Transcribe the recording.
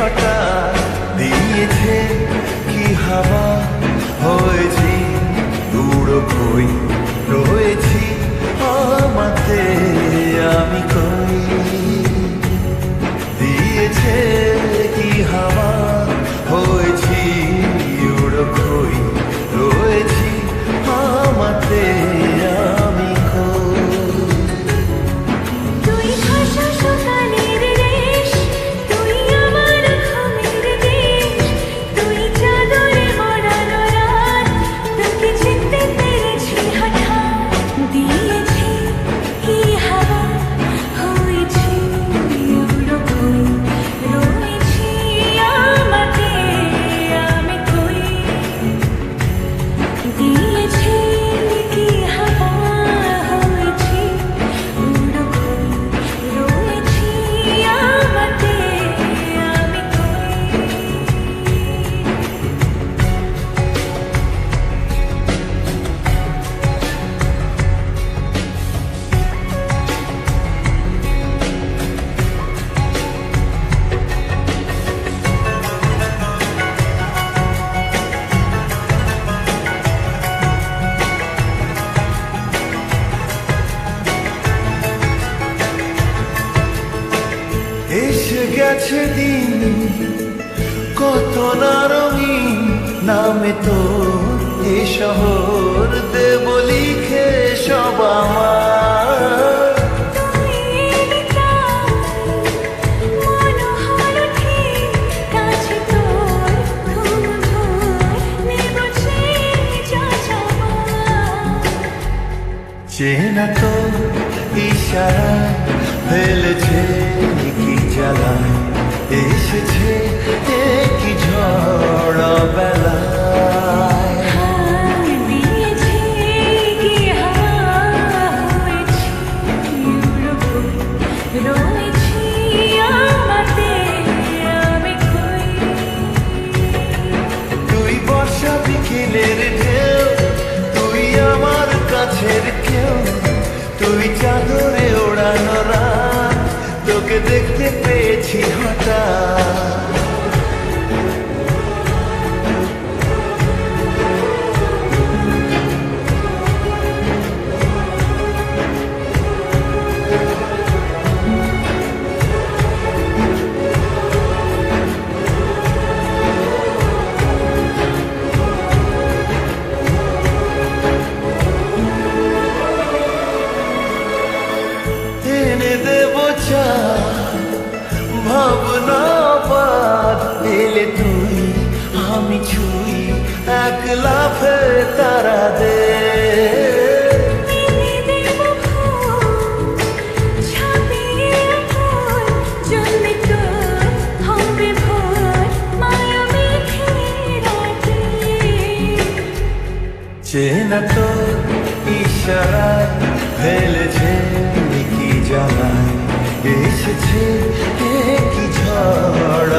হঠাৎ দিয়েছে কি হাওয়া, হয়েছি উড়ো কই, রয়েছি আমাতে আমি কই। দিয়েছে কি হাওয়া, হয়েছি উড়ো কই, রয়েছি আমাতে আমি কই। তুই ভাষা সকালের রেশ, তুই আমার ঘুমের দেশ, তুই চাদরে মোড়ানো রাত, তোকে চিনতে পেরেছি হঠাৎ। দিয়েছি কি হাওয়া, হয়েছি উড়ো কই, রয়েছি আমাতে আমি কই। দিয়েছি কি হাওয়া, হয়েছি উড়ো কই, রয়েছি আমাতে আমি এসে গেছে দিন কত না রঙিন, নামে তো এ শহর দেব লিখে সব আমার। তুই এলি তাই মনোহর ঠিক, কাছে তোর ঘুম ঘুর নেব যা চাওয়ার। চেনা তো ইশারা ফেলেছে কি জ্বালায়, এসেছে কি ঝড় বেলায়। দিয়েছি কি হাওয়া, হয়েছি উড়ো কই, রয়েছি আমাতে আমি কই। তুই বর্ষা বিকেলের ঢেউ, তুই আমার কাছের কেউ, তুই চাদরে ওড়ানো রাত, তোকে দেখতে পেয়েছি হঠাৎ। এনে দেব চা ভাবনা বাদ, এলে তুই আমি ছুঁই এক লাফে তারা দে। এনে দেব ফুল, ছাপিয়ে ফুল, জন্মে তোর হবে ভোর, মায়াবী রাতে। চেনা তো ইশারায় ফেলেছে কি জ্বালায়, এসেছে কি ঝড়